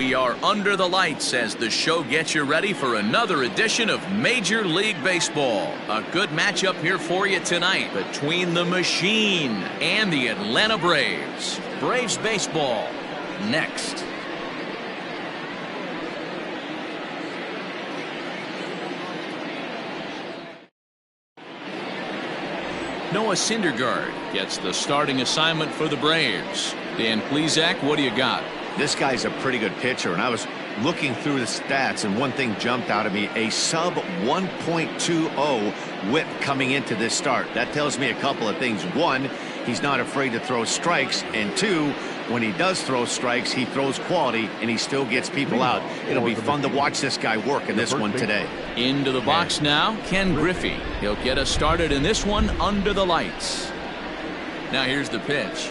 We are under the lights as the show gets you ready for another edition of Major League Baseball. A good matchup here for you tonight between the Machine and the Atlanta Braves. Braves baseball next. Noah Syndergaard gets the starting assignment for the Braves. Dan Plesac, what do you got? This guy's a pretty good pitcher, and I was looking through the stats, and one thing jumped out at me: a sub 1.20 whip coming into this start. That tells me a couple of things. One, he's not afraid to throw strikes, and two, when he does throw strikes, he throws quality, and he still gets people out. It'll be fun to watch this guy work in this one today. Into the box now, Ken Griffey. He'll get us started in this one under the lights. Now here's the pitch.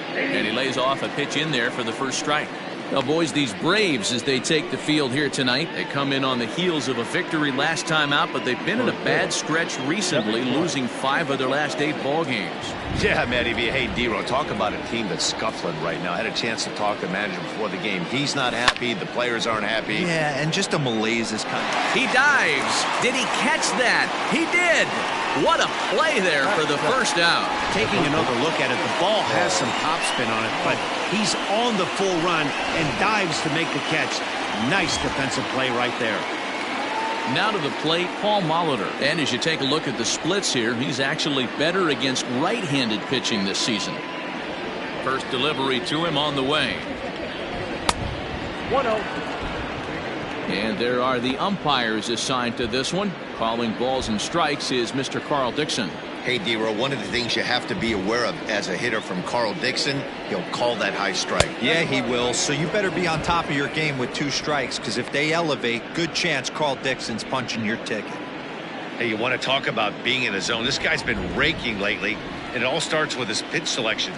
And he lays off a pitch in there for the first strike. Now, boys, these Braves, as they take the field here tonight, they come in on the heels of a victory last time out, but they've been in a bad stretch recently, losing 5 of their last 8 ball games. Yeah, Matty B. Hey, D-Ro, talk about a team that's scuffling right now. I had a chance to talk to the manager before the game. He's not happy. The players aren't happy. Yeah, and just a malaise is kind of... He dives. Did he catch that? He did. What a play there for the first out. Taking another look at it, the ball has some topspin on it, but he's on the full run and dives to make the catch. Nice defensive play right there. Now to the plate, Paul Molitor. And as you take a look at the splits here, he's actually better against right-handed pitching this season. First delivery to him on the way. 1-0. And there are the umpires assigned to this one. Calling balls and strikes is Mr. Carl Dixon. Hey, D-Ro, one of the things you have to be aware of as a hitter from Carl Dixon, he'll call that high strike. Yeah, he will. So you better be on top of your game with 2 strikes, because if they elevate, good chance Carl Dixon's punching your ticket. Hey, you want to talk about being in a zone? This guy's been raking lately, and it all starts with his pitch selection.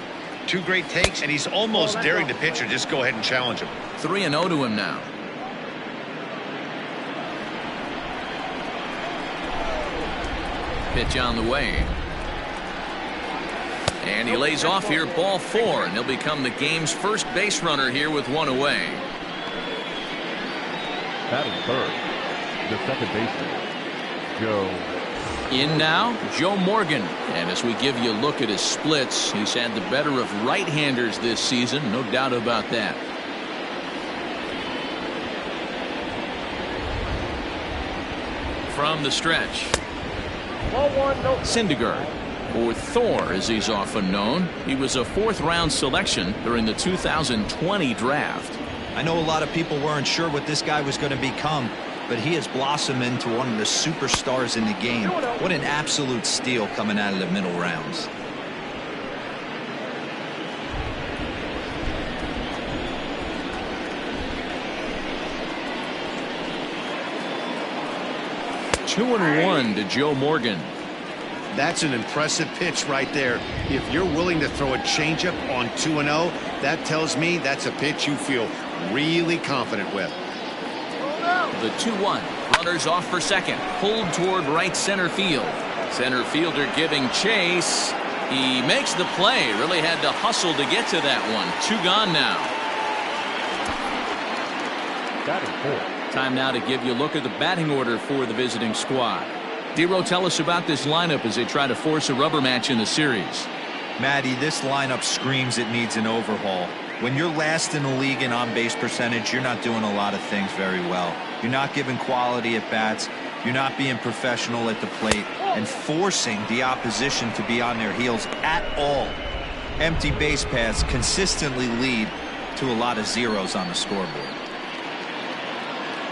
2 great takes, and he's almost daring the pitcher just go ahead and challenge him. 3-0 to him now. Pitch on the way. And he lays off here, ball 4, and he'll become the game's first base runner here with 1 away. Batting third, the second baseman, Joe. In now, Joe Morgan. And as we give you a look at his splits, he's had the better of right-handers this season, no doubt about that. From the stretch. Syndergaard, or Thor as he's often known. He was a 4th-round selection during the 2020 draft. I know a lot of people weren't sure what this guy was going to become, but he has blossomed into one of the superstars in the game. What an absolute steal coming out of the middle rounds. Two and 1 to Joe Morgan. That's an impressive pitch right there. If you're willing to throw a changeup on 2-0, that tells me that's a pitch you feel really confident with. The 2-1. Runners off for second. Pulled toward right center field. Center fielder giving chase. He makes the play. Really had to hustle to get to that one. 2 gone now. Batting fourth. Time now to give you a look at the batting order for the visiting squad. D-Ro, tell us about this lineup as they try to force a rubber match in the series. Matty, this lineup screams it needs an overhaul. When you're last in the league in on-base percentage, you're not doing a lot of things very well. You're not giving quality at bats. You're not being professional at the plate and forcing the opposition to be on their heels at all. Empty base paths consistently lead to a lot of zeros on the scoreboard.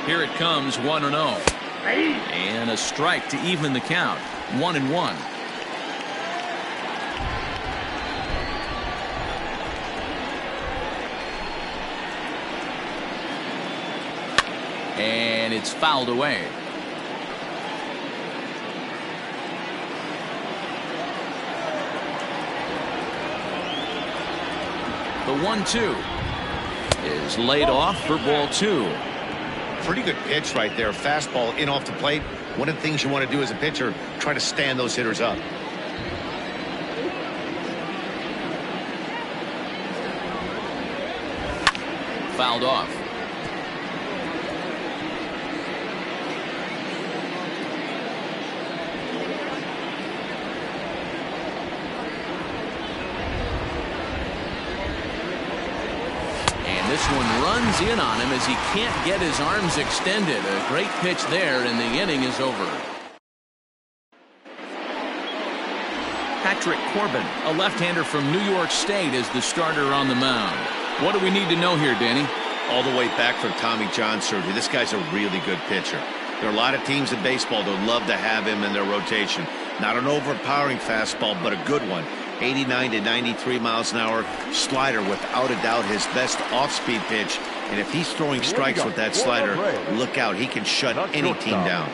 Here it comes, 1-0. And a strike to even the count. 1-1. And it's fouled away. The 1-2 is laid off for ball 2. Pretty good pitch right there. Fastball in off the plate. One of the things you want to do as a pitcher, try to stand those hitters up. fouled off. This one runs in on him as he can't get his arms extended. A great pitch there, and the inning is over. Patrick Corbin, a left-hander from New York State, is the starter on the mound. What do we need to know here, Danny? All the way back from Tommy John surgery, this guy's a really good pitcher. There are a lot of teams in baseball that would love to have him in their rotation. Not an overpowering fastball, but a good one. 89 to 93 miles an hour slider, without a doubt his best off-speed pitch. And if he's throwing strikes with that slider, look out, he can shut any team down.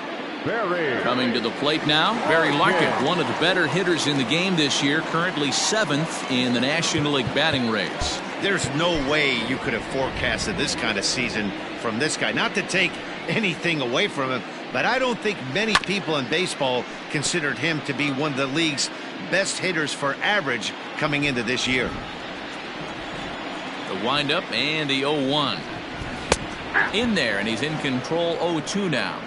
Coming to the plate now, Barry Larkin, one of the better hitters in the game this year, currently 7th in the National League batting race. There's no way you could have forecasted this kind of season from this guy. Not to take anything away from him, but I don't think many people in baseball considered him to be one of the league's best hitters for average coming into this year. The windup and the 0-1. In there, and he's in control. 0-2 now.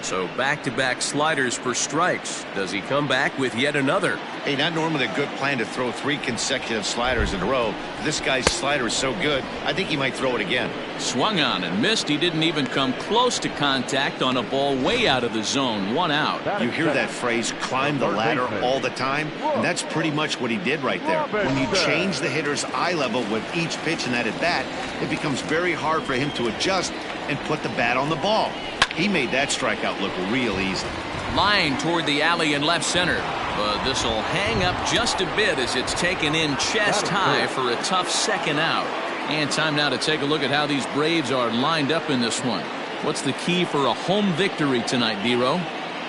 So back-to-back sliders for strikes. Does he come back with yet another? Hey, not normally a good plan to throw 3 consecutive sliders in a row. This guy's slider is so good, I think he might throw it again. Swung on and missed. He didn't even come close to contact on a ball way out of the zone. 1 out. You hear that phrase, climb the ladder, all the time, and that's pretty much what he did right there. When you change the hitter's eye level with each pitch in that at-bat, it becomes very hard for him to adjust and put the bat on the ball. He made that strikeout look real easy. Line toward the alley in left center. But this will hang up just a bit as it's taken in chest high for a tough second out. And time now to take a look at how these Braves are lined up in this one. What's the key for a home victory tonight, D-Row?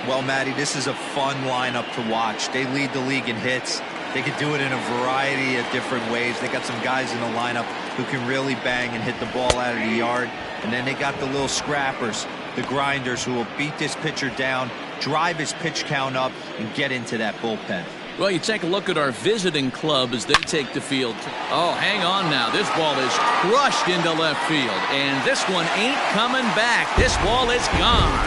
Well, Matty, this is a fun lineup to watch. They lead the league in hits. They could do it in a variety of different ways. They got some guys in the lineup who can really bang and hit the ball out of the yard. And then they got the little scrappers, the grinders, who will beat this pitcher down, drive his pitch count up, and get into that bullpen. Well, you take a look at our visiting club as they take the field. Oh, hang on now. This ball is crushed into left field, and this one ain't coming back. This ball is gone.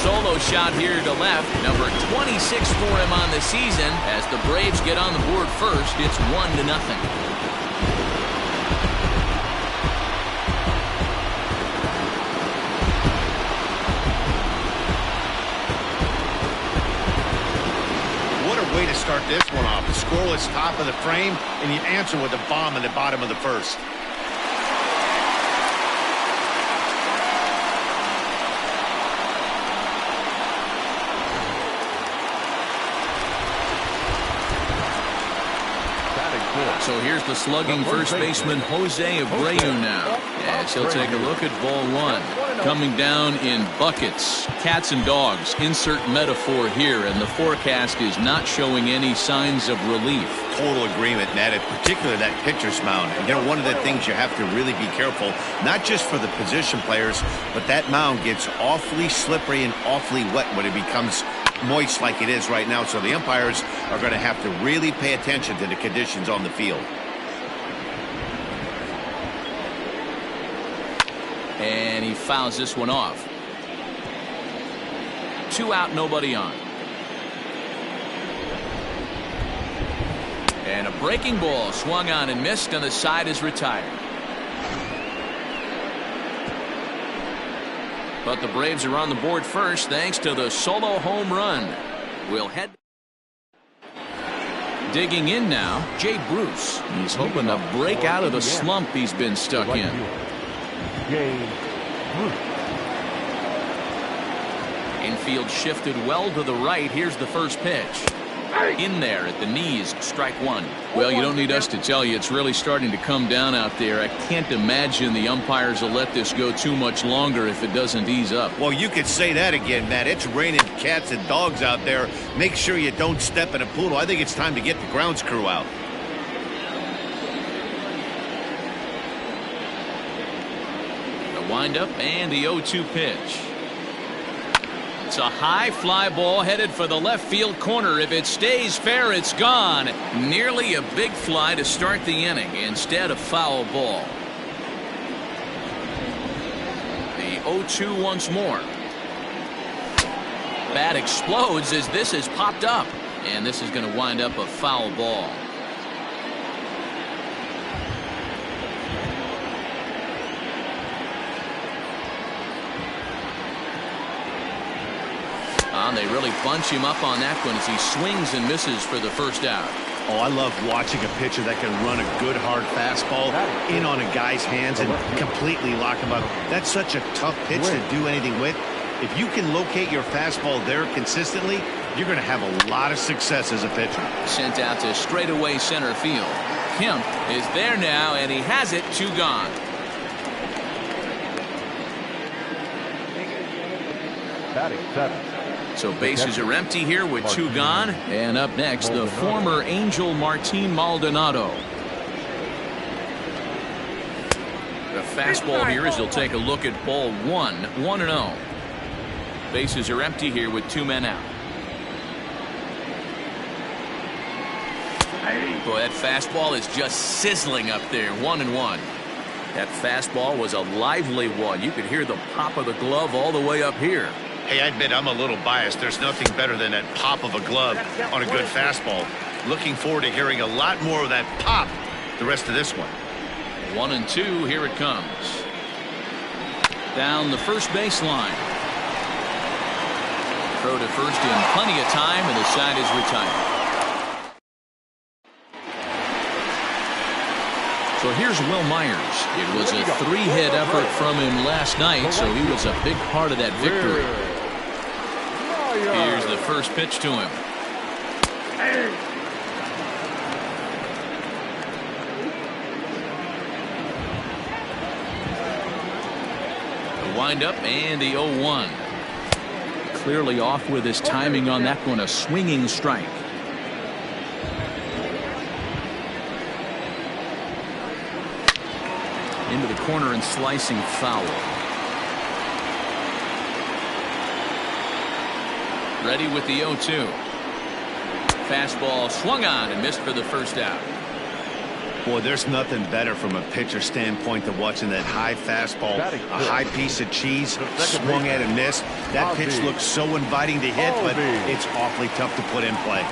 Solo shot here to left, number 26 for him on the season. As the Braves get on the board first, it's 1-0. Way to start this one off. The scoreless top of the frame, and you answer with a bomb in the bottom of the first. So here's the slugging first baseman Jose Abreu now, as he'll take a look at ball 1. Coming down in buckets, cats and dogs, insert metaphor here, and the forecast is not showing any signs of relief. Total agreement, Nat, particularly that pitcher's mound. And, you know, one of the things you have to really be careful, not just for the position players, but that mound gets awfully slippery and awfully wet when it becomes moist like it is right now. So the umpires are going to have to really pay attention to the conditions on the field. And he fouls this one off. 2 out, nobody on. And a breaking ball swung on and missed, and the side is retired. But the Braves are on the board first thanks to the solo home run. We'll head. Digging in now, Jay Bruce. He's hoping to break out of the slump he's been stuck in. Infield shifted well to the right. Here's the first pitch. In there at the knees, strike 1. Well, you don't need us to tell you, it's really starting to come down out there. I can't imagine the umpires will let this go too much longer if it doesn't ease up. Well, you could say that again, Matt. It's raining cats and dogs out there. Make sure you don't step in a poodle. I think it's time to get the grounds crew out. The windup and the 0-2 pitch. It's a high fly ball headed for the left field corner. If it stays fair, it's gone. Nearly a big fly to start the inning. Instead, a foul ball. The 0-2 once more. Bat explodes as this is popped up. And this is going to wind up a foul ball. They really bunch him up on that one as he swings and misses for the first out. Oh, I love watching a pitcher that can run a good hard fastball in on a guy's hands and completely lock him up. That's such a tough pitch to do anything with. If you can locate your fastball there consistently, you're going to have a lot of success as a pitcher. Sent out to straightaway center field. Kemp is there now, and he has it. 2 gone. Batting 7. So bases are empty here with 2 gone. And up next, the former Angel Martine Maldonado. The fastball here as he'll take a look at ball 1. 1-0. Bases are empty here with 2 men out. Boy, that fastball is just sizzling up there. 1-1. That fastball was a lively one. You could hear the pop of the glove all the way up here. Hey, I admit I'm a little biased. There's nothing better than that pop of a glove on a good fastball. Looking forward to hearing a lot more of that pop the rest of this one. 1-2. Here it comes. Down the first baseline. Throw to first in plenty of time, and the side is retired. So here's Will Myers. It was a 3-hit effort from him last night, so he was a big part of that victory. Here's the first pitch to him. The windup and the 0-1. Clearly off with his timing on that one. A swinging strike. Into the corner and slicing foul. Ready with the 0-2. Fastball swung on and missed for the first out. Boy, there's nothing better from a pitcher standpoint than watching that high fastball, a high piece of cheese, swung at and missed. That pitch looks so inviting to hit, but it's awfully tough to put in play.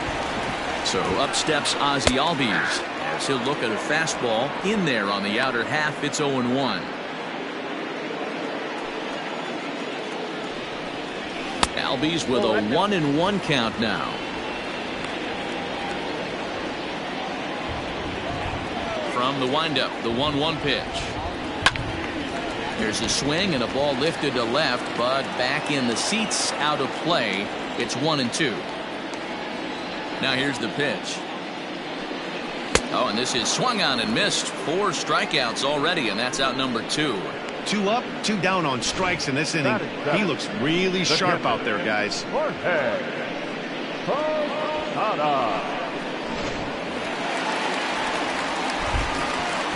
So up steps Ozzie Albies as he'll look at a fastball in there on the outer half. It's 0-1. Albies with a 1-1 count now. From the windup, the 1-1 pitch. There's a swing and a ball lifted to left, but back in the seats, out of play. It's 1-2. Now here's the pitch. Oh, and this is swung on and missed. 4 strikeouts already, and that's out number 2. 2 up, 2 down on strikes in this inning. He looks really sharp out there, guys.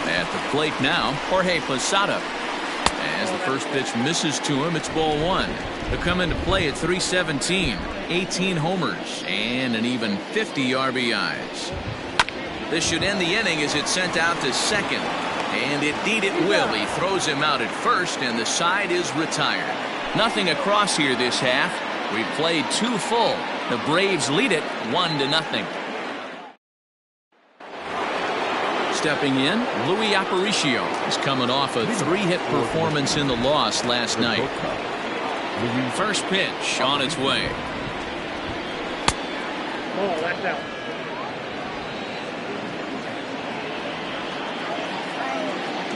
At the plate now, Jorge Posada. As the first pitch misses to him, it's ball 1. He'll come into play at 317, 18 homers, and an even 50 RBIs. This should end the inning as it's sent out to second. And indeed it will. He throws him out at first, and the side is retired. Nothing across here this half. We played 2 full. The Braves lead it 1-0. Stepping in, Louis Aparicio is coming off a 3-hit performance in the loss last night. First pitch on its way. Oh, that's out.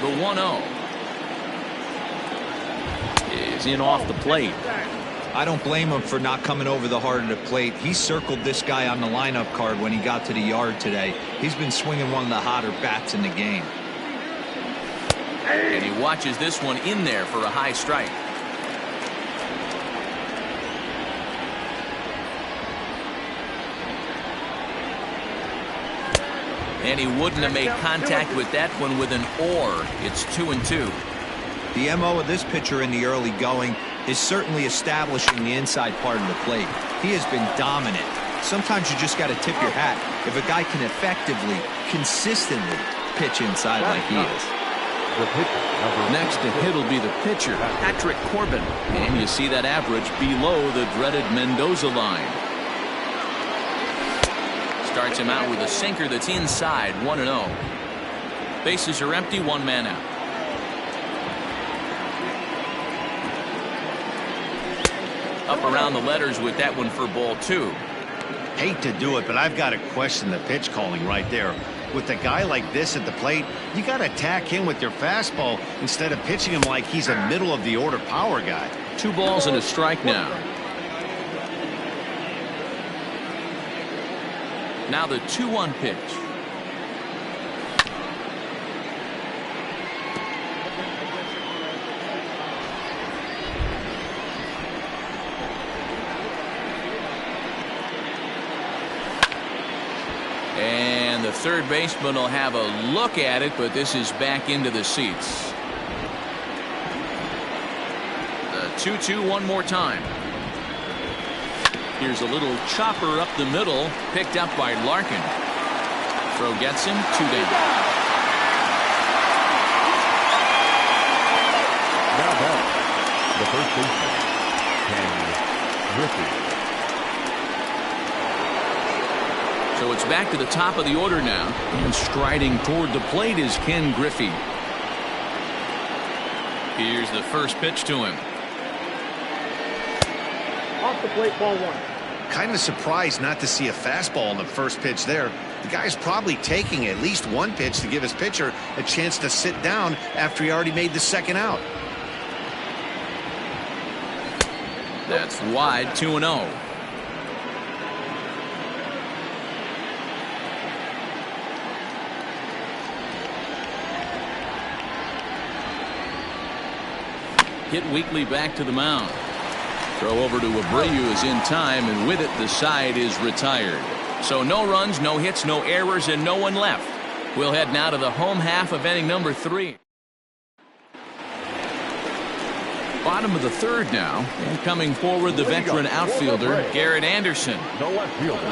The 1-0 is in off the plate. I don't blame him for not coming over the heart of the plate. He circled this guy on the lineup card when he got to the yard today. He's been swinging one of the hotter bats in the game. And he watches this one in there for a high strike. And he wouldn't have made contact with that one with an or. It's 2-2. The MO of this pitcher in the early going, is certainly establishing the inside part of the plate. He has been dominant. Sometimes you just got to tip your hat if a guy can effectively, consistently pitch inside like he is. The pitcher, Next to hit will be the pitcher, Patrick Corbin. And you see that average below the dreaded Mendoza line. Starts him out with a sinker that's inside, 1-0. Bases are empty, one man out. Up around the letters with that one for ball 2. Hate to do it, but I've got to question the pitch calling right there. With a guy like this at the plate, you got to attack him with your fastball instead of pitching him like he's a middle of the order power guy. 2 balls and a strike now. Now the 2-1 pitch. And the third baseman will have a look at it, but this is back into the seats. The 2-2 one more time. Here's a little chopper up the middle, picked up by Larkin. Throw gets him, 2 down. now back, the first baseman, Griffey. So it's back to the top of the order now, and striding toward the plate is Ken Griffey. Here's the first pitch to him. Off the plate, ball 1. Kind of surprised not to see a fastball on the first pitch there. The guy's probably taking at least one pitch to give his pitcher a chance to sit down after he already made the second out. That's wide, 2-0. Hit weakly back to the mound. Throw over to Abreu is in time, and with it the side is retired. So no runs, no hits, no errors, and no one left. We'll head now to the home half of inning number 3. Bottom of the third now, and coming forward the veteran outfielder Garrett Anderson.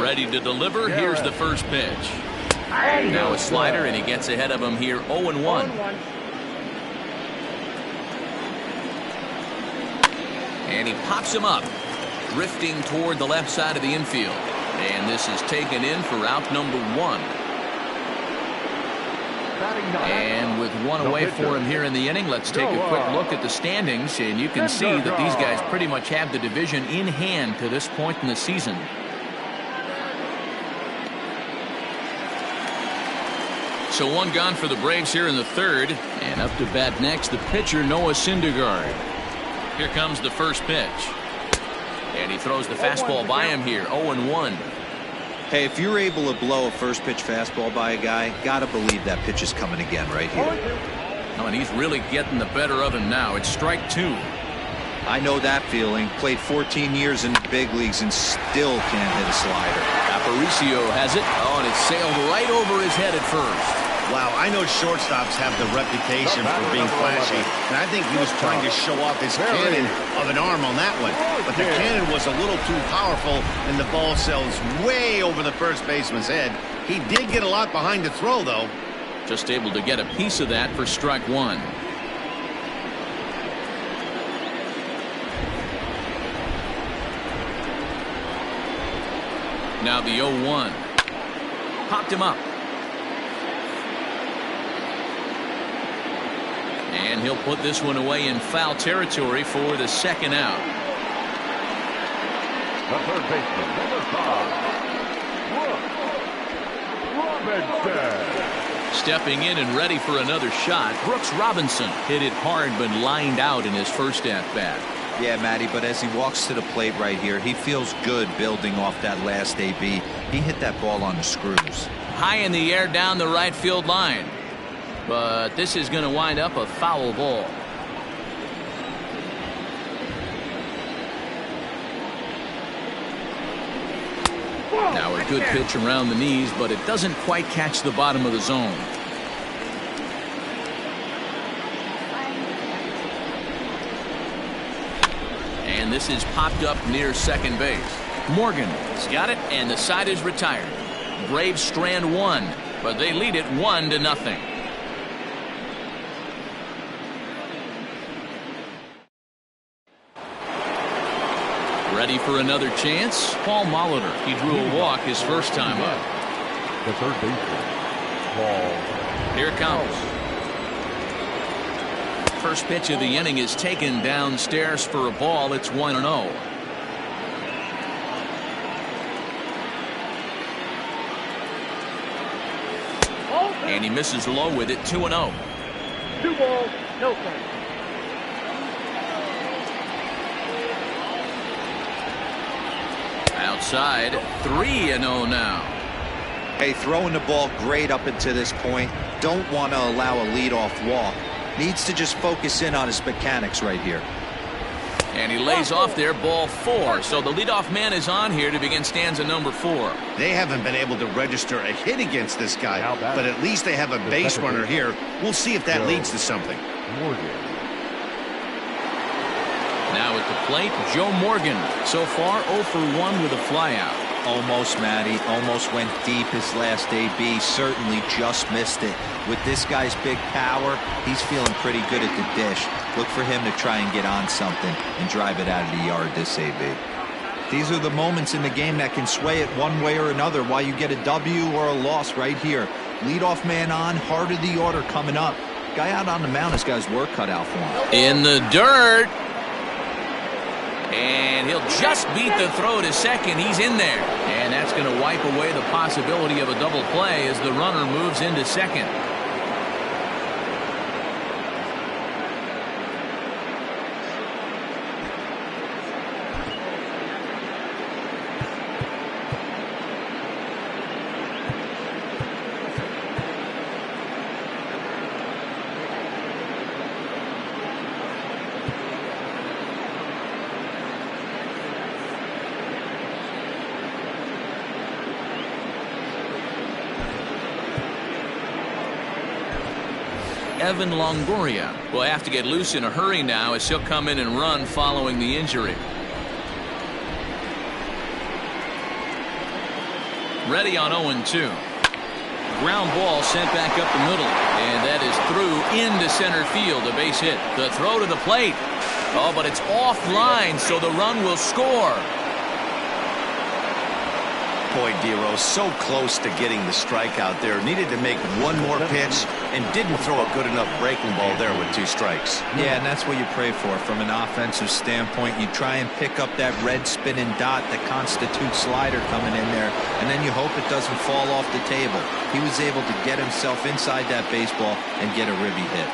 Ready to deliver. Here's the first pitch. Now a slider, and he gets ahead of him here, 0-1. And he pops him up, drifting toward the left side of the infield. And this is taken in for out number 1. And with one away for him here in the inning, let's take a quick look at the standings. And you can see that these guys pretty much have the division in hand to this point in the season. So one gone for the Braves here in the third. And up to bat next, the pitcher, Noah Syndergaard. Here comes the first pitch. And he throws the fastball by him here, 0-1. Hey, if you're able to blow a first pitch fastball by a guy, gotta believe that pitch is coming again right here. Oh, and he's really getting the better of him now. It's strike 2. I know that feeling. Played 14 years in the big leagues and still can't hit a slider. Aparicio has it. Oh, and it sailed right over his head at first. Wow, I know shortstops have the reputation for being flashy, and I think he was trying to show off his cannon of an arm on that one. But the cannon was a little too powerful, and the ball sails way over the first baseman's head. He did get a lot behind the throw, though. Just able to get a piece of that for strike 1. Now the 0-1. Popped him up. And he'll put this one away in foul territory for the second out. The third baseman, number 5, Robinson. Stepping in and ready for another shot, Brooks Robinson hit it hard but lined out in his first at-bat. Yeah, Matty, but as he walks to the plate right here, he feels good building off that last AB. He hit that ball on the screws. High in the air down the right field line. But this is going to wind up a foul ball. Now a good pitch around the knees, but it doesn't quite catch the bottom of the zone. And this is popped up near second base. Morgan's got it, and the side is retired. Braves strand one, but they lead it 1-0. Ready for another chance? Paul Molitor. He drew a walk his first time up. The third baseman, Paul. Here it comes. First pitch of the inning is taken downstairs for a ball. It's 1-0. And he misses low with it. 2-0. 2 balls, no strikes. Outside, 3-0 now. Hey, throwing the ball great up until this point. Don't want to allow a leadoff walk. Needs to just focus in on his mechanics right here. And he lays off there, ball 4. So the leadoff man is on here to begin stanza number 4. They haven't been able to register a hit against this guy, but at least they have a base runner here. We'll see if that leads to something. Morgan. Now at the plate, Joe Morgan. So far 0 for 1 with a flyout. Almost, Matty. Almost went deep his last AB. Certainly just missed it. With this guy's big power, he's feeling pretty good at the dish. Look for him to try and get on something and drive it out of the yard this AB. These are the moments in the game that can sway it one way or another, while you get a W or a loss right here. Leadoff man on, heart of the order coming up. Guy out on the mound has got his work cut out for him. In the dirt. And he'll just beat the throw to second. He's in there. And that's going to wipe away the possibility of a double play as the runner moves into second. Evan Longoria will have to get loose in a hurry now as he'll come in and run following the injury. Ready on 0-2. Ground ball sent back up the middle, and that is through into center field. A base hit. The throw to the plate. Oh, but it's offline, so the run will score. Boy, Dero, so close to getting the strikeout there. Needed to make one more pitch and didn't throw a good enough breaking ball there with 2 strikes. Yeah, and that's what you pray for from an offensive standpoint. You try and pick up that red spinning dot that constitutes slider coming in there, and then you hope it doesn't fall off the table. He was able to get himself inside that baseball and get a ribby hit.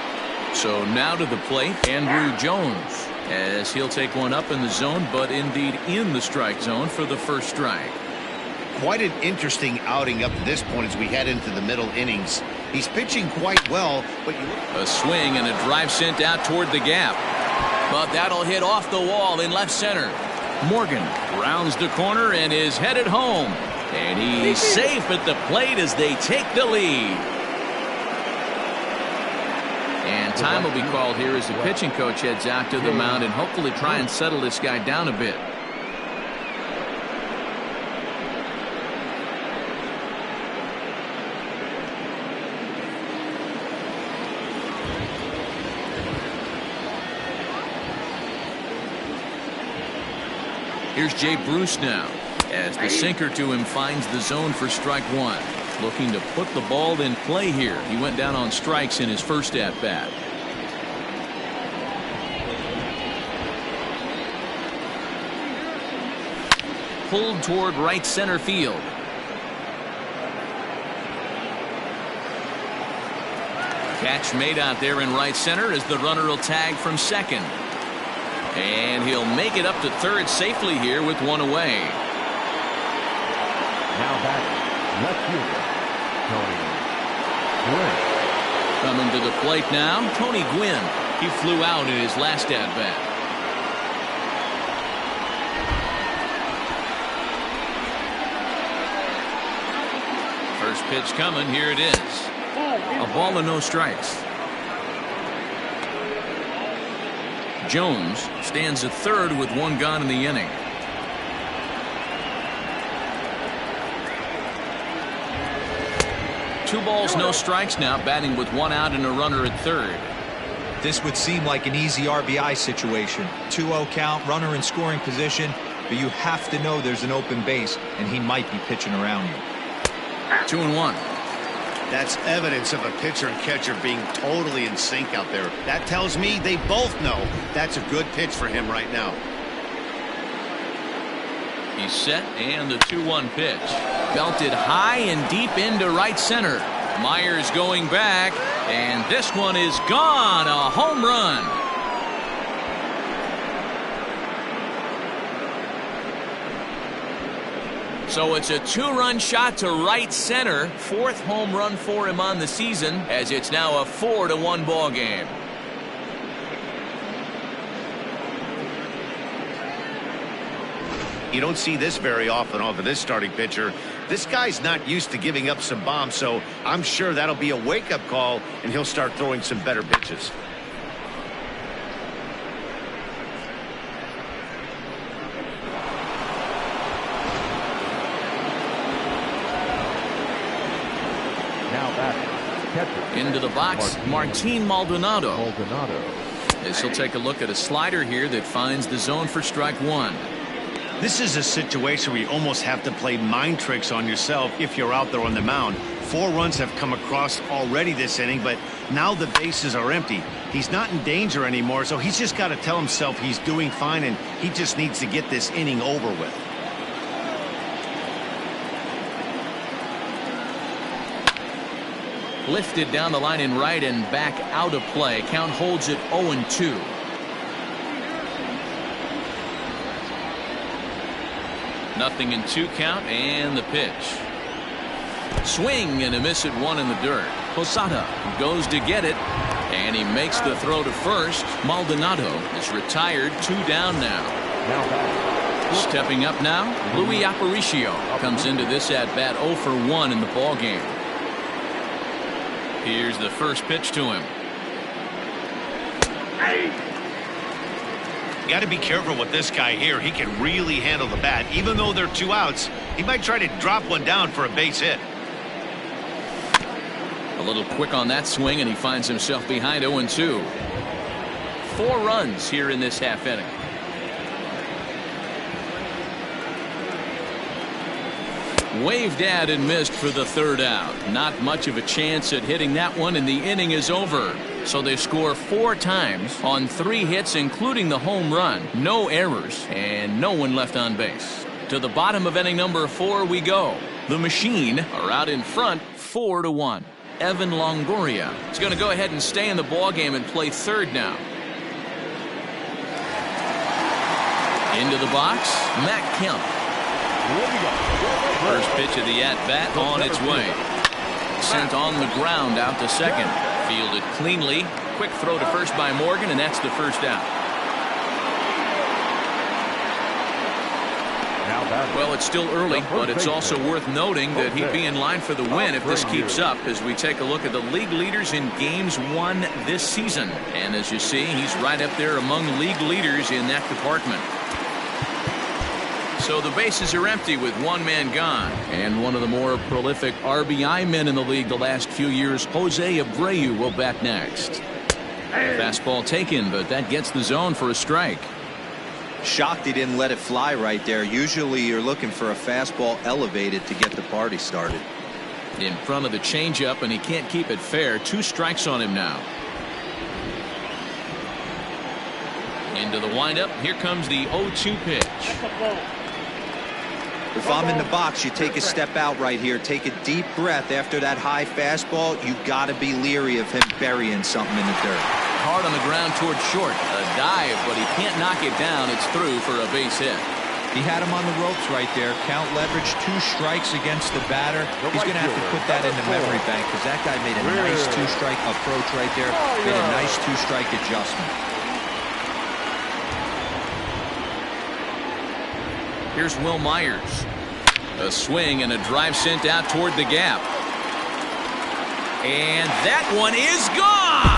So now to the plate, Andrew Jones, as he'll take one up in the zone, but indeed in the strike zone for the first strike. Quite an interesting outing up to this point as we head into the middle innings. He's pitching quite well, but you look. A swing and a drive sent out toward the gap. But that'll hit off the wall in left center. Morgan rounds the corner and is headed home. And he's safe at the plate as they take the lead. And time will be called here as the pitching coach heads out to the mound and hopefully try and settle this guy down a bit. Here's Jay Bruce now as the sinker to him finds the zone for strike 1. Looking to put the ball in play here. He went down on strikes in his first at bat. Pulled toward right center field. Catch made out there in right center as the runner will tag from second. And he'll make it up to third safely here with one away. Now batting, left fielder, Tony Gwynn. Coming to the plate now, Tony Gwynn. He flew out in his last at-bat. First pitch coming, here it is. A ball and no strikes. Jones stands at third with one gone in the inning. Two balls, no strikes now, batting with one out and a runner at third. This would seem like an easy RBI situation. 2-0 count, runner in scoring position, but you have to know there's an open base, and he might be pitching around you. 2-1. That's evidence of a pitcher and catcher being totally in sync out there. That tells me they both know that's a good pitch for him right now. He's set, and the 2-1 pitch. Belted high and deep into right center. Myers going back, and this one is gone. A home run. So it's a 2-run shot to right center. Fourth home run for him on the season, as it's now a 4-1 ball game. You don't see this very often off of this starting pitcher. This guy's not used to giving up some bombs, so I'm sure that'll be a wake-up call, and he'll start throwing some better pitches. Into the box, Martine Maldonado. As he'll take a look at a slider here that finds the zone for strike one. This is a situation where you almost have to play mind tricks on yourself if you're out there on the mound. 4 runs have come across already this inning, but now the bases are empty. He's not in danger anymore, so he's just got to tell himself he's doing fine, and he just needs to get this inning over with. Lifted down the line in right and back out of play. Count holds it 0-2. Nothing in 2 count, and the pitch. Swing and a miss at 1 in the dirt. Posada goes to get it, and he makes the throw to first. Maldonado is retired, 2 down now. Stepping up now, Louis Aparicio comes into this at bat 0 for 1 in the ball game. Here's the first pitch to him. You got to be careful with this guy here. He can really handle the bat. Even though they're 2 outs, he might try to drop one down for a base hit. A little quick on that swing, and he finds himself behind 0-2. 4 runs here in this half inning. Waved at and missed for the 3rd out. Not much of a chance at hitting that one, and the inning is over. So they score 4 times on 3 hits, including the home run. No errors, and no one left on base. To the bottom of inning number 4 we go. The Machine are out in front, 4-1. Evan Longoria is going to go ahead and stay in the ball game and play third now. Into the box, Matt Kemp. First pitch of the at-bat on its way. Sent on the ground out to second. Fielded cleanly. Quick throw to first by Morgan, and that's the first out. Well, it's still early, but it's also worth noting that he'd be in line for the win if this keeps up, as we take a look at the league leaders in games won this season. And as you see, he's right up there among league leaders in that department. So the bases are empty with 1 man gone. And one of the more prolific RBI men in the league the last few years, Jose Abreu, will bat next. Fastball taken, but that gets the zone for a strike. Shocked he didn't let it fly right there. Usually you're looking for a fastball elevated to get the party started. In front of the changeup, and he can't keep it fair. 2 strikes on him now. Into the windup. Here comes the 0-2 pitch. If I'm in the box, you take a step out right here. Take a deep breath after that high fastball. You got to be leery of him burying something in the dirt. Hard on the ground toward short. A dive, but he can't knock it down. It's through for a base hit. He had him on the ropes right there. Count leverage, 2 strikes against the batter. He's going to have to put that in the memory bank, because that guy made a nice 2-strike approach right there. Made a nice 2-strike adjustment. Here's Will Myers. A swing and a drive sent out toward the gap. And that one is gone.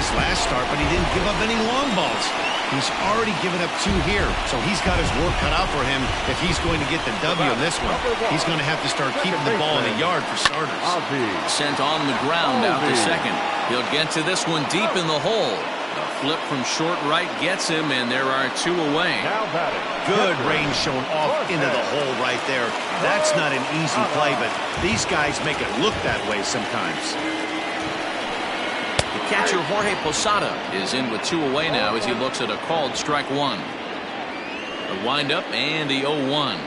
his last start, but he didn't give up any long balls. He's already given up 2 here, so he's got his work cut out for him if he's going to get the W in this one. He's going to have to start keeping the ball in the yard for starters. Sent on the ground out to second. He'll get to this one deep in the hole. A flip from short right gets him, and there are 2 away. Good range shown off into the hole right there. That's not an easy play, but these guys make it look that way sometimes. The catcher, Jorge Posada, is in with 2 away now as he looks at a called strike 1. A windup and the 0-1.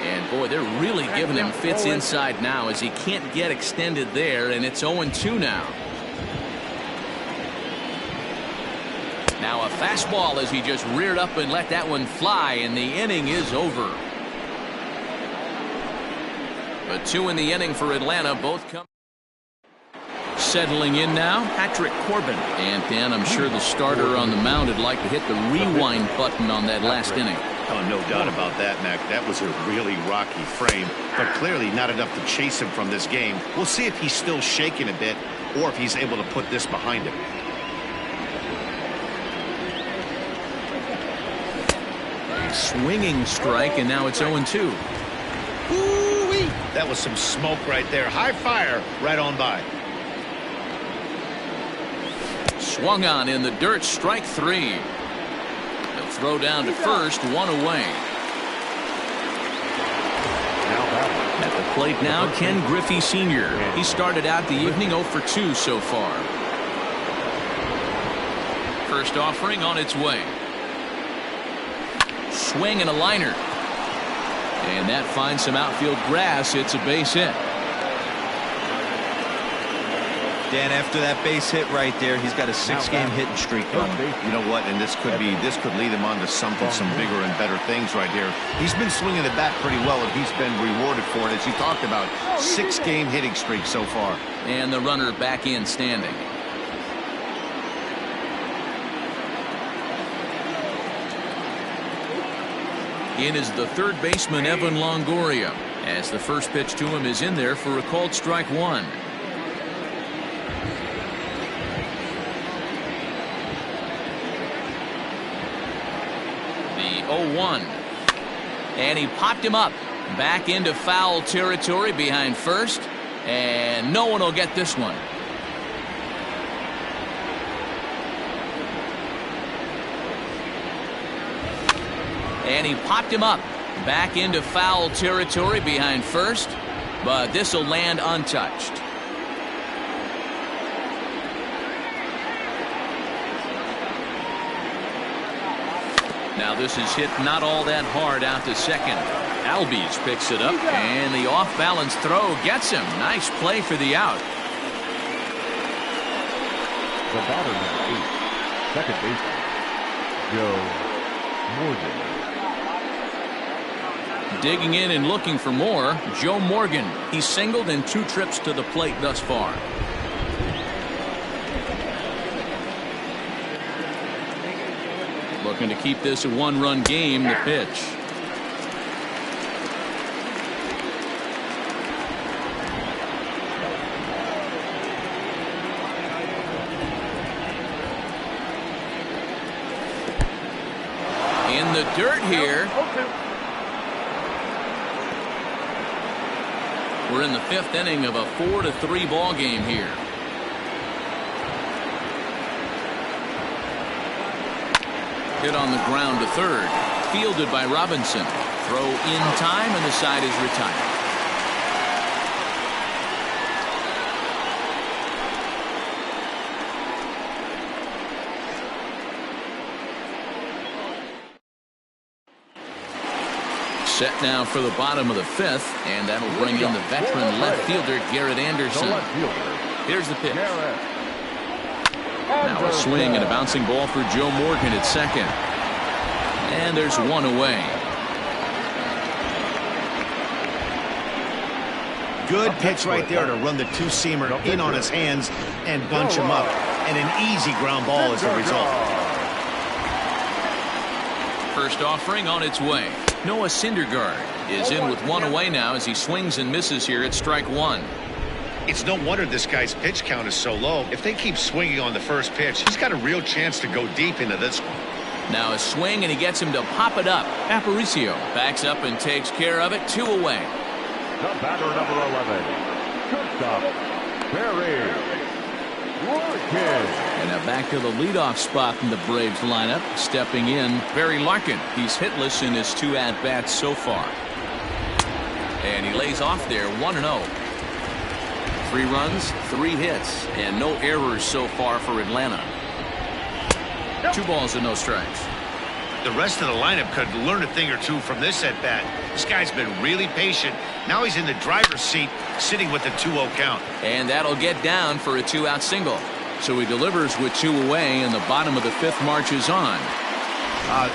And boy, they're really giving him fits inside now as he can't get extended there, and it's 0-2 now. Now a fastball as he just reared up and let that one fly, and the inning is over. But 2 in the inning for Atlanta, both come. Settling in now, Patrick Corbin. And Dan, I'm sure the starter on the mound would like to hit the rewind button on that last inning. Oh, no doubt about that, Mac. That was a really rocky frame, but clearly not enough to chase him from this game. We'll see if he's still shaking a bit or if he's able to put this behind him. A swinging strike, and now it's 0-2. Ooh-wee. That was some smoke right there. High fire right on by. Swung on in the dirt, strike 3. He'll throw down to first, 1 away. At the plate now, Ken Griffey Sr. He started out the evening 0 for 2 so far. First offering on its way. Swing and a liner. And that finds some outfield grass. It's a base hit. Dan, after that base hit right there, he's got a 6-game hitting streak going. You know what? And this could lead him on to some bigger and better things right here. He's been swinging the bat pretty well, and he's been rewarded for it, as you talked about. 6-game hitting streak so far. And the runner back in standing. In is the third baseman, Evan Longoria, as the first pitch to him is in there for a called strike 1. The 0-1. And he popped him up back into foul territory behind first, and no one will get this one. And he popped him up back into foul territory behind first, but this will land untouched. Now this is hit not all that hard out to second. Albies picks it up, and the off-balance throw gets him. Nice play for the out. The batter, number 8, second baseman, Joe Morgan. Digging in and looking for more, Joe Morgan. He's singled in 2 trips to the plate thus far. Looking to keep this a 1-run game. The pitch. In the dirt here. We're in the 5th inning of a 4-3 ball game here. Hit on the ground to third. Fielded by Robinson. Throw in time, and the side is retired. Set now for the bottom of the 5th, and that'll bring in the veteran left fielder, Garrett Anderson. Here's the pitch. Now a swing and a bouncing ball for Joe Morgan at second. And there's 1 away. Good pitch right there to run the 2-seamer in on his hands and bunch him up. And an easy ground ball as a result. First offering on its way. Noah Syndergaard is in with 1 away now as he swings and misses here at strike 1. It's no wonder this guy's pitch count is so low. If they keep swinging on the first pitch, he's got a real chance to go deep into this one. Now a swing, and he gets him to pop it up. Aparicio backs up and takes care of it. 2 away. The batter, number 11. Shortstop, Barry Larkin. And now back to the leadoff spot in the Braves lineup. Stepping in, Barry Larkin. He's hitless in his 2 at-bats so far. And he lays off there, 1-0. 3 runs, 3 hits, and no errors so far for Atlanta. 2 balls and no strikes. The rest of the lineup could learn a thing or two from this at-bat. This guy's been really patient. Now he's in the driver's seat, sitting with the 2-0 count. And that'll get down for a 2-out single. So he delivers with 2 away, and the bottom of the 5th marches on.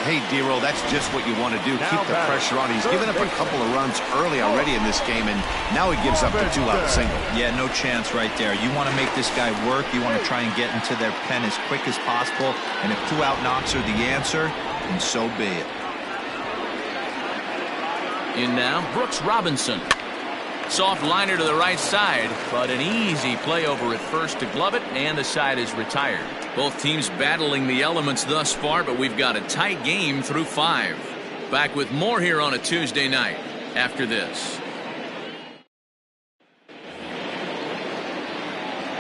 Hey, D-Roll, that's just what you want to do. Keep the pressure on. He's given up a couple of runs early already in this game, and now he gives up the 2-out single. Yeah, no chance right there. You want to make this guy work. You want to try and get into their pen as quick as possible. And if 2-out knocks are the answer, then so be it. In now, Brooks Robinson. Soft liner to the right side, but an easy play over at first to glove it, and the side is retired. Both teams battling the elements thus far, but we've got a tight game through 5. Back with more here on a Tuesday night after this.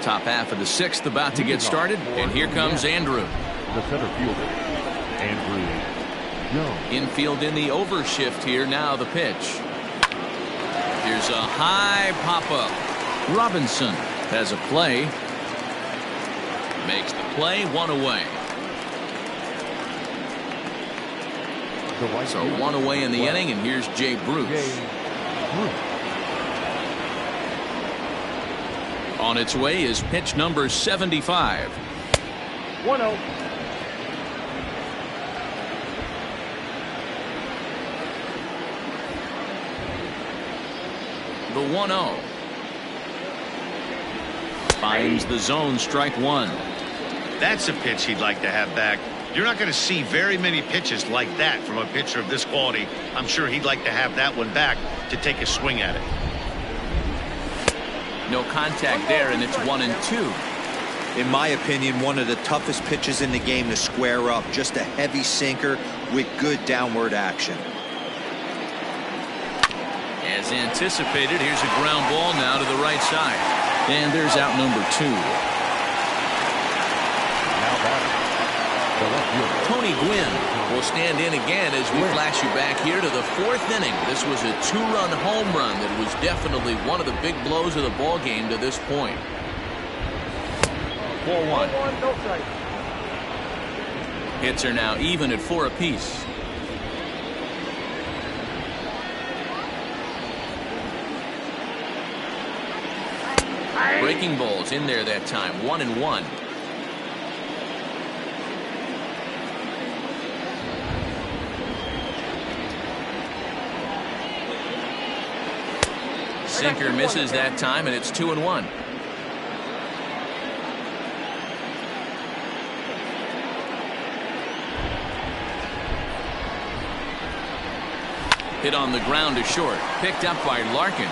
Top half of the 6th about to get started, and here comes Andrew. The center fielder, Andrew Jones. Infield in the overshift here. Now the pitch. Here's a high pop-up. Robinson has a play. Makes the play, 1 away. So 1 away in the inning, and here's Jay Bruce. On its way is pitch number 75. 1-0. The 1-0. Finds the zone, strike 1. That's a pitch he'd like to have back. You're not going to see very many pitches like that from a pitcher of this quality. I'm sure he'd like to have that one back to take a swing at it. No contact there, and it's 1-2. In my opinion, one of the toughest pitches in the game to square up. Just a heavy sinker with good downward action. As anticipated, here's a ground ball now to the right side. And there's out number 2. Now batter, the left fielder, Tony Gwynn will stand in again as we flash you back here to the 4th inning. This was a 2-run home run that was definitely one of the big blows of the ball game to this point. 4-1. No strikes. Hits are now even at 4 apiece. Breaking balls in there that time. 1-1. Sinker misses that time, and it's 2-1. Hit on the ground to short. Picked up by Larkin.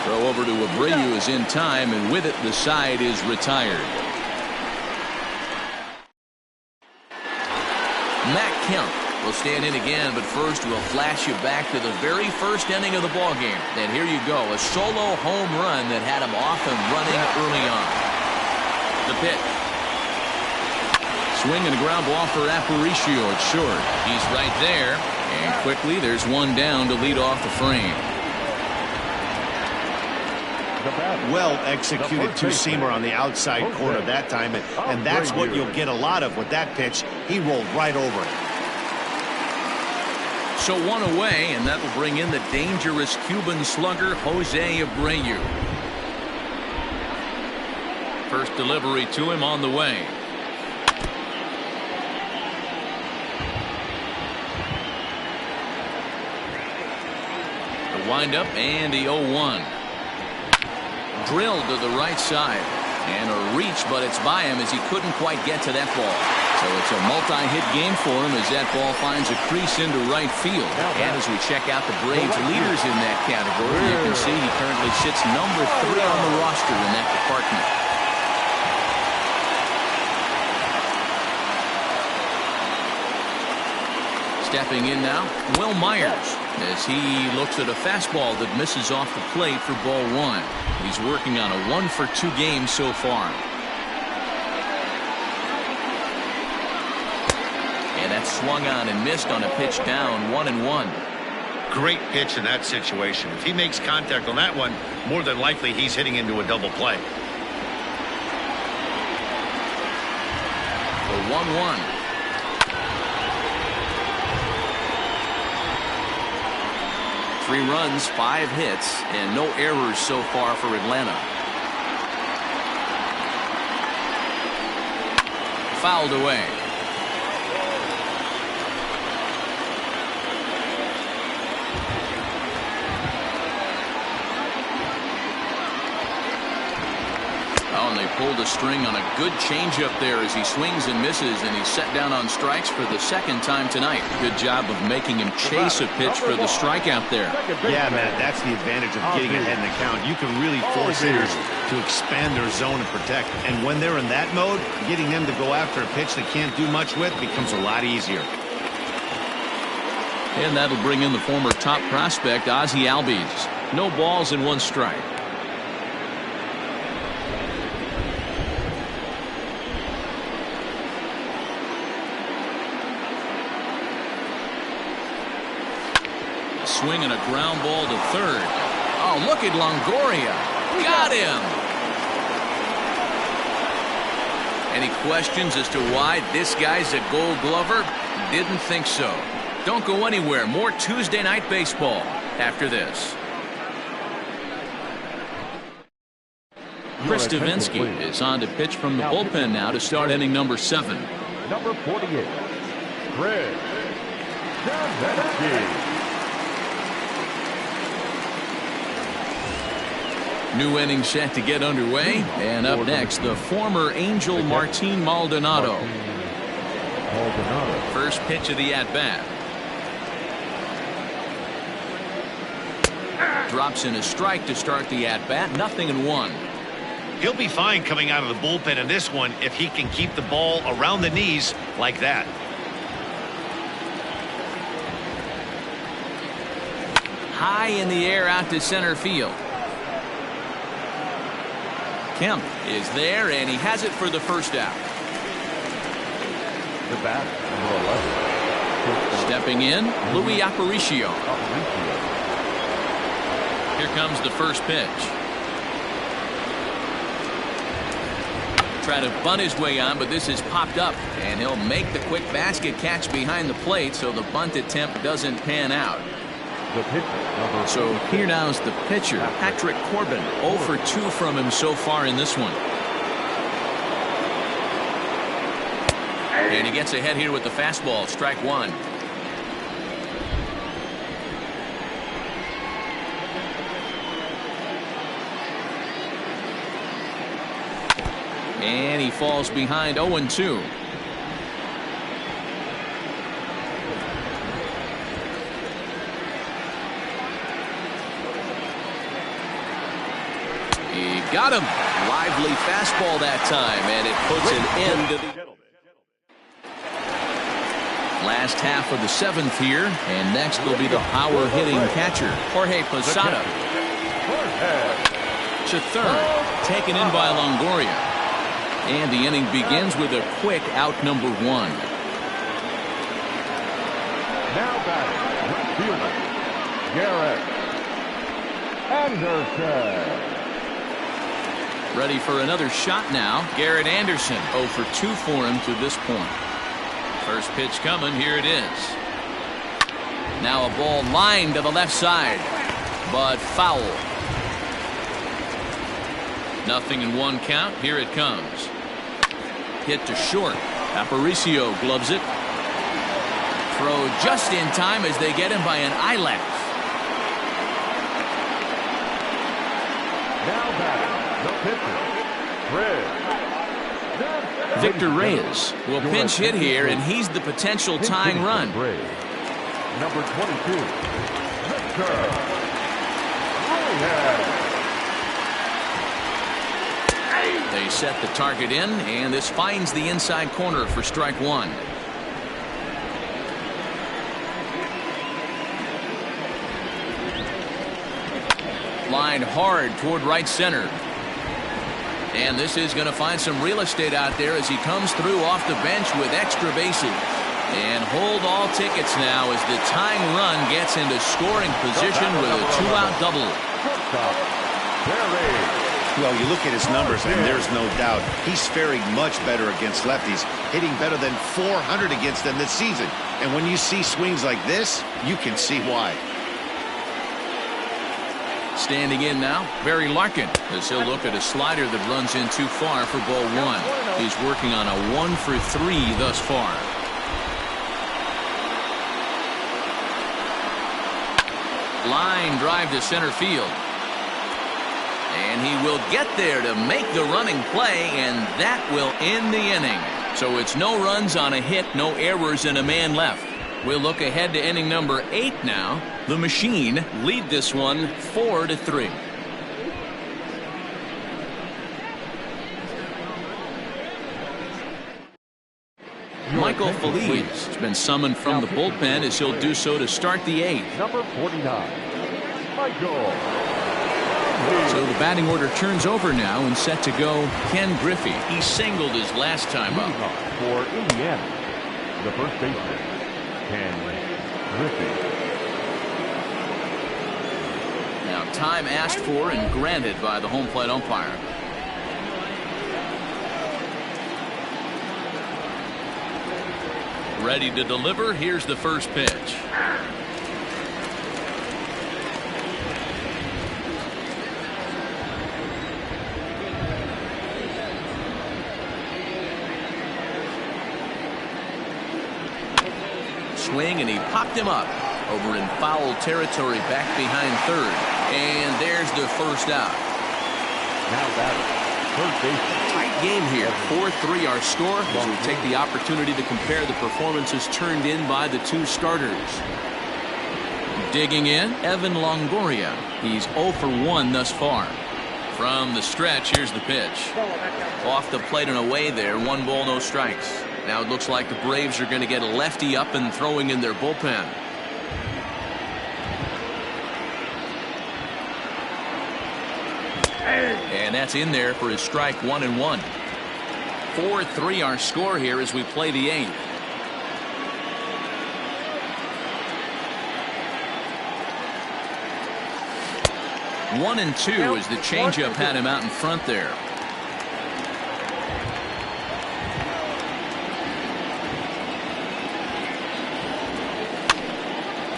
Throw over to Abreu is in time, and with it, the side is retired. Matt Kemp will stand in again, but first we'll flash you back to the very first inning of the ballgame. And here you go, a solo home run that had him off and running early on. The pitch. Swing and a ground ball for Aparicio at short. He's right there, and quickly there's one down to lead off the frame. Well executed 2-seamer on the outside corner that time, and that's what you'll get a lot of with that pitch. He rolled right over it. So 1 away, and that will bring in the dangerous Cuban slugger Jose Abreu. First delivery to him on the way. The windup and the 0-1. Drilled to the right side. And a reach, but it's by him as he couldn't quite get to that ball. So it's a multi-hit game for him as that ball finds a crease into right field. And as we check out the Braves leaders in that category, you can see he currently sits number 3 on the roster in that department. Stepping in now, Will Myers, as he looks at a fastball that misses off the plate for ball 1. He's working on a 1-for-2 game so far. And that's swung on and missed on a pitch down, 1-1. Great pitch in that situation. If he makes contact on that one, more than likely he's hitting into a double play. The 1-1. 3 runs, 5 hits, and no errors so far for Atlanta. Fouled away. Oh, and they pulled a string on a good changeup there as he swings and misses, and he's set down on strikes for the 2nd time tonight. Good job of making him chase a pitch for the strikeout there. Yeah, man, that's the advantage of getting ahead in the count. You can really force hitters to expand their zone and protect. And when they're in that mode, getting them to go after a pitch they can't do much with becomes a lot easier. And that'll bring in the former top prospect, Ozzie Albies. No balls and 1 strike. Swing and a ground ball to 3rd. Oh, look at Longoria. Got him. Any questions as to why this guy's a Gold Glover? Didn't think so. Don't go anywhere. More Tuesday Night Baseball after this. Chris Davinsky is on to pitch from the bullpen now to start inning number 7. Number 48, Chris Davinsky. New inning set to get underway, and up next the former Angel Martine Maldonado. First pitch of the at-bat. Drops in a strike to start the at-bat. 0-1. He'll be fine coming out of the bullpen in this one if he can keep the ball around the knees like that. High in the air out to center field. Kemp is there, and he has it for the first out. The batter, number 11. Stepping in, Louis Aparicio. Here comes the first pitch. Try to bunt his way on, but this is popped up, and he'll make the quick basket catch behind the plate, so the bunt attempt doesn't pan out. The pitcher, so here now is the pitcher, Patrick Corbin. 0 for 2 from him so far in this one. And he gets ahead here with the fastball. Strike 1. And he falls behind 0-2. He got him. Lively fastball that time, and it puts an end to the last half of the 7th here. And next will be the power hitting catcher, Jorge Posada. To 3rd, taken in by Longoria. And the inning begins with a quick out number 1. Now batting, right fielder, Garrett Anderson. Ready for another shot now. Garrett Anderson 0 for 2 for him to this point. First pitch coming. Here it is. Now a ball lined to the left side, but foul. 0-1 count. Here it comes. Hit to short. Aparicio gloves it. Throw just in time as they get him by an eyelash. Now batting, the pitcher, Victor Reyes will pinch hit here, and he's the potential tying run. Number 22, Victor Reyes. They set the target in, and this finds the inside corner for strike one. Lined hard toward right center. And this is going to find some real estate out there as he comes through off the bench with extra bases. And hold all tickets now as the tying run gets into scoring position with a two-out double. Well, you look at his numbers, and there's no doubt he's faring much better against lefties, hitting better than 400 against them this season. And when you see swings like this, you can see why. Standing in now, Barry Larkin, as he'll look at a slider that runs in too far for ball one. He's working on a 1-for-3 thus far. Line drive to center field. And he will get there to make the running play, and that will end the inning. So it's no runs on a hit, no errors, and a man left. We'll look ahead to inning number 8 now. The Machine lead this one 4-3. Michael Feliz has been summoned from the bullpen as he'll do so to start the 8th. Number 49, Michael. So the batting order turns over now and set to go Ken Griffey. He singled his last time up. For Indiana, the first baseman, Ken Griffey. Now time asked for and granted by the home plate umpire. Ready to deliver. Here's the first pitch. Swing, and he popped him up over in foul territory back behind third. And there's the first out. Now batting, third base. Tight game here. 4-3 our score as we take the opportunity to compare the performances turned in by the two starters. Digging in, Evan Longoria. He's 0 for 1 thus far. From the stretch, here's the pitch. Off the plate and away there. 1 ball, no strikes. Now it looks like the Braves are going to get a lefty up and throwing in their bullpen. And that's in there for his strike 1-1. 4-3 our score here as we play the 8th. One and 2 as the changeup had him out in front there.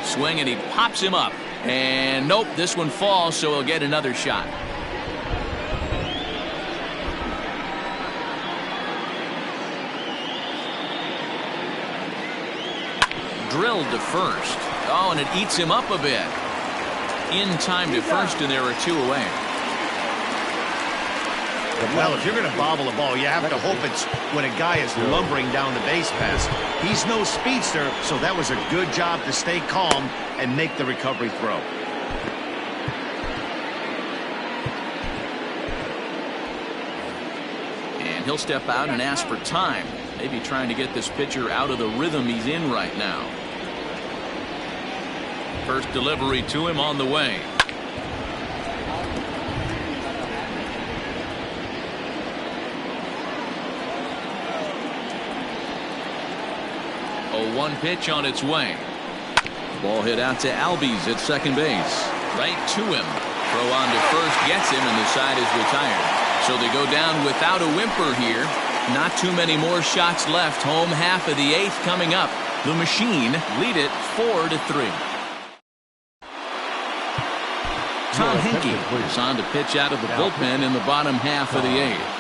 Swing, and he pops him up. And nope, this one falls, so he'll get another shot. Drilled to first. Oh, and it eats him up a bit. In time to first, and there are 2 away. Well, if you're going to bobble a ball, you have to hope it's when a guy is lumbering down the base pass. He's no speedster, so that was a good job to stay calm and make the recovery throw. And he'll step out and ask for time. Maybe trying to get this pitcher out of the rhythm he's in right now. First delivery to him on the way. A 1 pitch on its way. Ball hit out to Albies at second base. Right to him. Throw on to first gets him, and the side is retired. So they go down without a whimper here. Not too many more shots left. Home half of the 8th coming up. The Machine lead it 4-3. Tom Henke is on to pitch out of the bullpen in the bottom half of the 8th.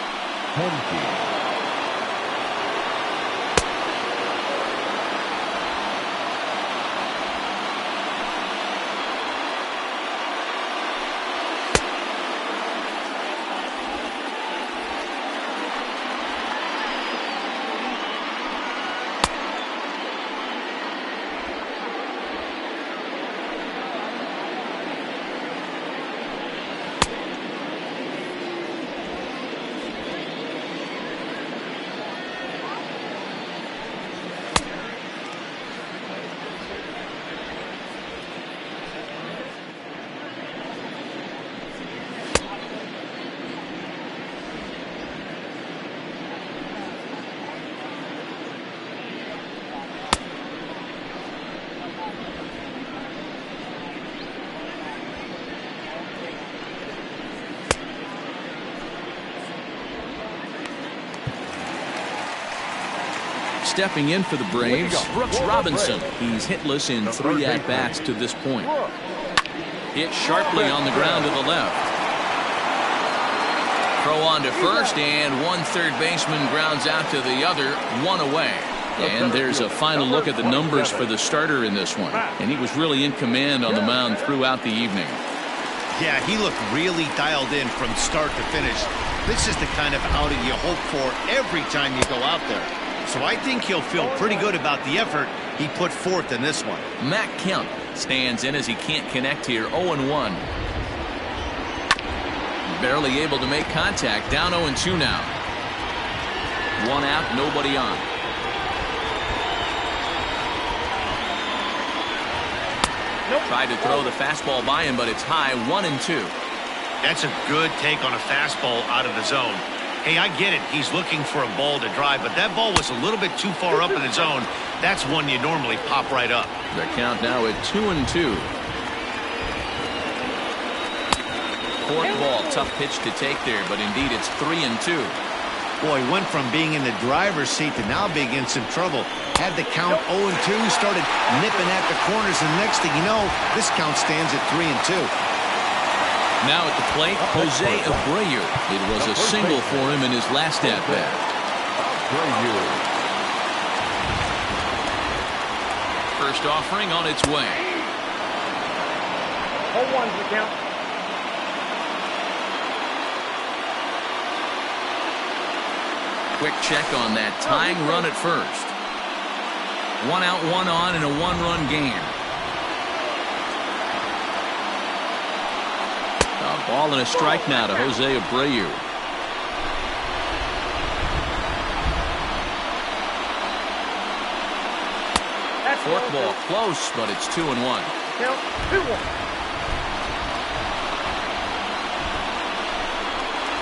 Stepping in for the Braves, Brooks Robinson. He's hitless in 3 at-bats to this point. Hit sharply on the ground to the left. Throw on to first, and one third baseman grounds out to the other, 1 away. And there's a final look at the numbers for the starter in this one. And he was really in command on the mound throughout the evening. Yeah, he looked really dialed in from start to finish. This is the kind of outing you hope for every time you go out there. So I think he'll feel pretty good about the effort he put forth in this one. Matt Kemp stands in as he can't connect here, 0-1. Barely able to make contact, down 0-2 now. 1 out, nobody on. Tried to throw the fastball by him, but it's high, 1-2. That's a good take on a fastball out of the zone. Hey, I get it. He's looking for a ball to drive, but that ball was a little bit too far up in the zone. That's one you normally pop right up. The count now at 2-2. Court ball, tough pitch to take there, but indeed it's 3-2. Boy, went from being in the driver's seat to now being in some trouble. Had the count 0-2, started nipping at the corners, and next thing you know, this count stands at 3-2. Now at the plate, Jose Abreu. It was a single for him in his last at-bat. First offering on its way. 0-1's the count. Quick check on that tying run at first. 1 out, 1 on in a 1-run game. A ball and a strike now to Jose Abreu. Forkball close, but it's 2-1. Count 2-1.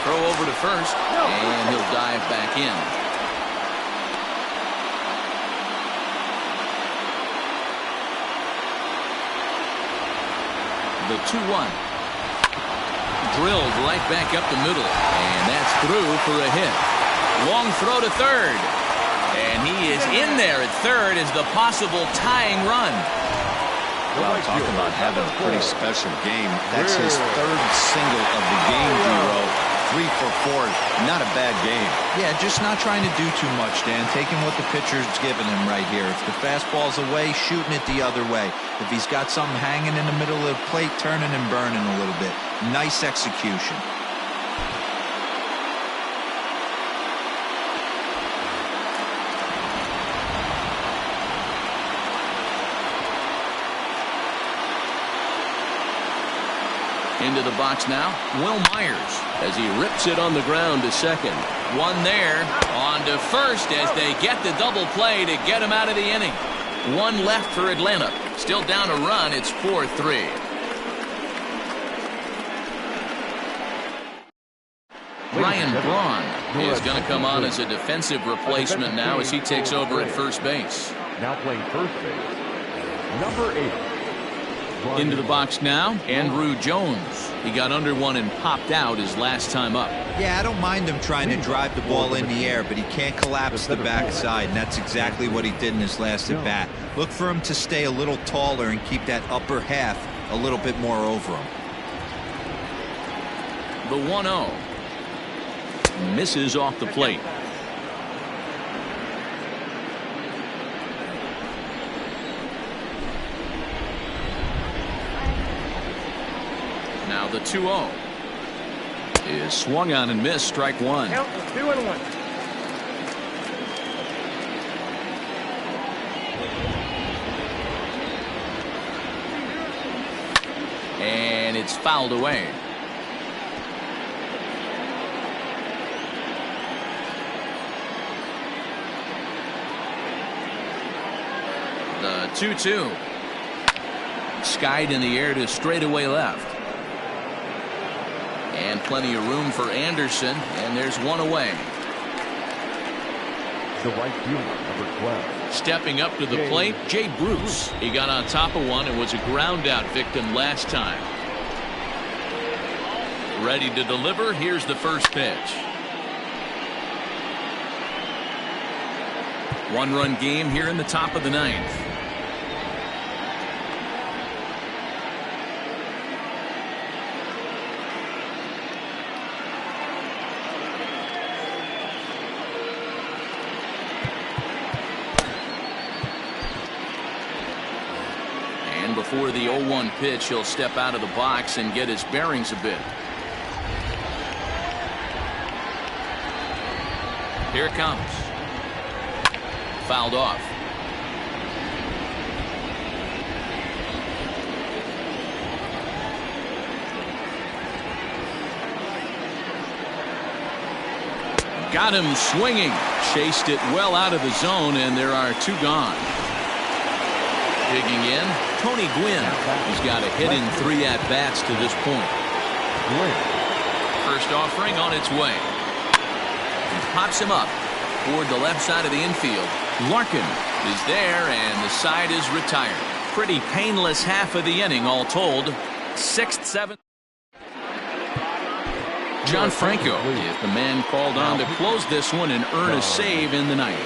Throw over to first, and he'll dive back in. The 2-1. Drilled right back up the middle, and that's through for a hit. Long throw to third, and he is in there at third as the possible tying run. Well, talk about having a pretty special game. That's his 3rd single of the game, D-Row. 3 for 4. Not a bad game. Yeah, just not trying to do too much, Dan. Taking what the pitcher's giving him right here. If the fastball's away, shooting it the other way. If he's got something hanging in the middle of the plate, turning and burning a little bit. Nice execution. Into the box now, Will Myers as he rips it on the ground to second. One there, on to first as they get the double play to get him out of the inning. 1 left for Atlanta. Still down a run, it's 4-3. Ryan Braun is going to come on as a defensive replacement now as he takes over at first base. Now playing first base, number 8. Into the box now, Andrew Jones. He got under one and popped out his last time up. Yeah, I don't mind him trying to drive the ball in the air, but he can't collapse the backside, and that's exactly what he did in his last at bat. Look for him to stay a little taller and keep that upper half a little bit more over him. The 1-0 misses off the plate. Now the 2-0 is swung on and missed, strike 1. Count 2-1. And it's fouled away. The 2-2 skied in the air to straightaway left. And plenty of room for Anderson, and there's one away. The right fielder, number 12. Stepping up to the plate, Jay Bruce. He got on top of one and was a ground out victim last time. Ready to deliver. Here's the first pitch. One-run game here in the top of the ninth. And before the 0-1 pitch, he'll step out of the box and get his bearings a bit. Here it comes. Fouled off. Got him swinging. Chased it well out of the zone, and there are two gone. Digging in, Tony Gwynn. He's got a hit in 3 at-bats to this point. First offering on its way. Pops him up toward the left side of the infield. Larkin is there, and the side is retired. Pretty painless half of the inning, all told. 6th, 7th. John Franco is the man called on to close this one and earn a save in the ninth.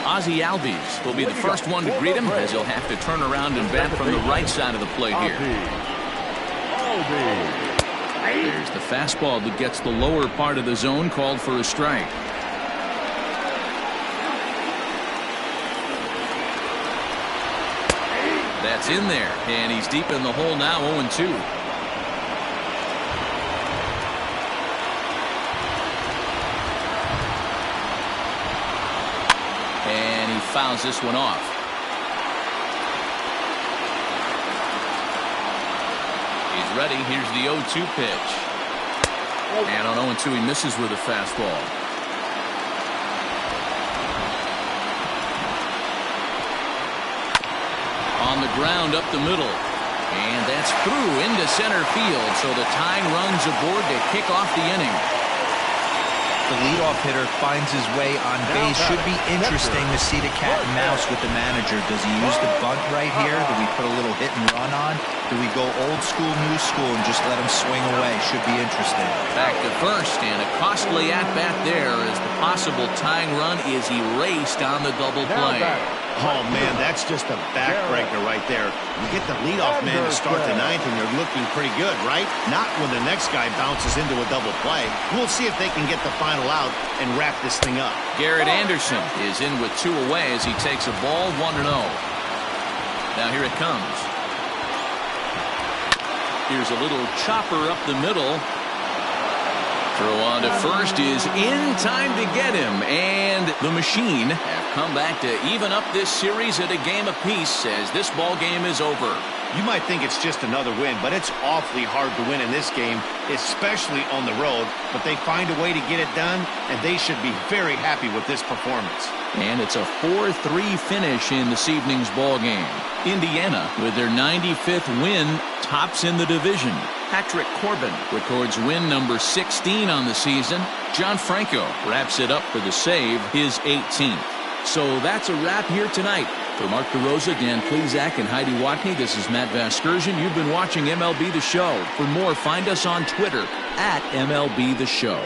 Ozzie Albies will be the first one to greet him, as he'll have to turn around and bat from the right side of the plate here. There's the fastball that gets the lower part of the zone, called for a strike. That's in there, and he's deep in the hole now, 0-2. Fouls this one off. He's ready. Here's the 0-2 pitch. And on 0-2 he misses with a fastball. On the ground up the middle. And that's through into center field. So the tying run's aboard to kick off the inning. The leadoff hitter finds his way on base. Should be interesting to see the cat and mouse with the manager. Does he use the bunt right here? Do we put a little hit and run on? Do we go old school, new school, and just let him swing away? Should be interesting. Back to first, and a costly at-bat there as the possible tying run is erased on the double play. Oh, man, that's just a backbreaker right there. You get the leadoff man to start the ninth, and you're looking pretty good, right? Not when the next guy bounces into a double play. We'll see if they can get the final out and wrap this thing up. Garrett Anderson is in with 2 away as he takes a ball, 1-0. Now here it comes. Here's a little chopper up the middle. Throw on to first is in time to get him, and the Machine have come back to even up this series at a game apiece as this ball game is over. You might think it's just another win, but it's awfully hard to win in this game, especially on the road. But they find a way to get it done, and they should be very happy with this performance. And it's a 4-3 finish in this evening's ball game. Indiana, with their 95th win, tops in the division. Patrick Corbin records win number 16 on the season. John Franco wraps it up for the save, his 18th. So that's a wrap here tonight. For Mark DeRosa, Dan Plezak, and Heidi Watney, this is Matt Vasgersian. You've been watching MLB The Show. For more, find us on Twitter at MLB The Show.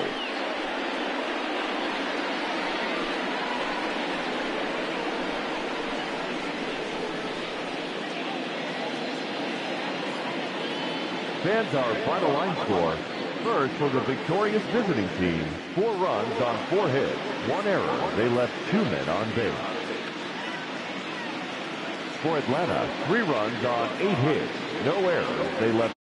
Fans, our final line score. First for the victorious visiting team. 4 runs on 4 hits. 1 error. They left 2 men on base. for Atlanta. 3 runs on 8 hits. No errors. They left